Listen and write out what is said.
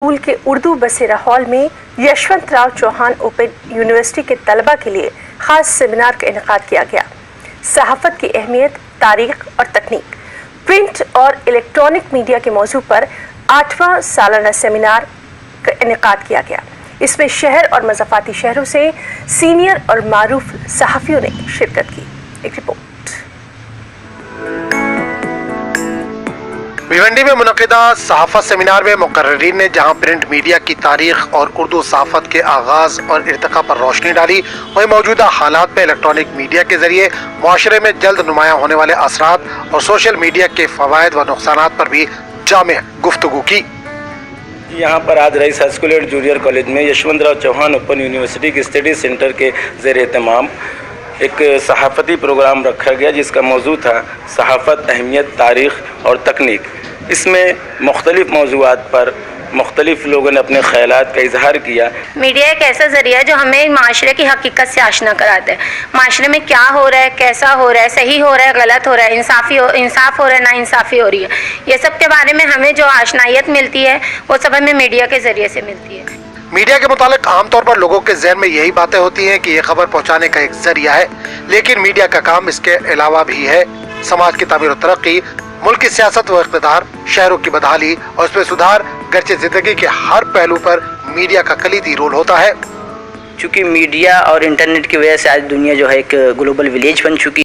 School के उर्दू बसेरा hall में यशवंत राव चौहान ओपन यूनिवर्सिटी के तलबा के लिए खास सेमिनार का इनेकाद किया गया। सहाफत की अहमियत, तारीख और तकनीक, प्रिंट और इलेक्ट्रॉनिक मीडिया के मौजू पर 8वां सालाना सेमिनार का इनेकाद किया गया। इसमें शहर और मज़ाफ़ाती शहरों से सीनियर और मारूफ सहाफ़ियों ने शिरकत की। एक रिपोर्ट। भिवंडी में मुनक़िदा सहाफ़त सेमिनार में मुक़र्रिरीन ने जहां प्रिंट मीडिया की तारीख और उर्दू सहाफ़त के आगाज़ और इर्तिक़ा पर रोशनी डाली, वहीं मौजूदा हालात में इलेक्ट्रॉनिक मीडिया के ज़रिए मुआशरे में जल्द नुमायाँ होने वाले असरात और सोशल मीडिया के फ़वाइद व नुक़सानात पर भी जामे गुफ्तगू की। यहाँ पर आज Raees high school and junior college में यशवंत राव चौहान ओपन यूनिवर्सिटी के स्टडी सेंटर के ज़ेर एहतमाम एक सहाफ़ती प्रोग्राम रखा गया, जिसका मौजू था सहाफ़त, अहमियत, तारीख़ और तकनीक। इसमें मुख्तलिफ़ मौज़ूआत पर मुख्तलिफ़ लोगों ने अपने ख़यालात का इजहार किया। मीडिया एक ऐसा ज़रिया है जो हमें माशरे की हकीकत से आशना कराता है। माशरे में क्या हो रहा है, कैसा हो रहा है, सही हो रहा है, गलत हो रहा है, इंसाफ़ हो रहा है, नाइंसाफ़ी हो रही है, ये सब के बारे में हमें जो आशनाइयत मिलती है वो सब हमें मीडिया के ज़रिए से मिलती है। मीडिया के मुतालिक आमतौर पर लोगों के ज़हन में यही बातें होती हैं कि ये खबर पहुँचाने का एक ज़रिया है, लेकिन मीडिया का काम इसके अलावा भी है। समाज की तामीर और तरक्की, मुल्क की सियासत व इक़्तिदार, शहरों की बदहाली और उसमें सुधार, गर्चे ज़िंदगी के हर पहलू पर मीडिया का कलीदी रोल होता है। चूँकि मीडिया और इंटरनेट की वजह से आज दुनिया जो है एक ग्लोबल विलेज बन चुकी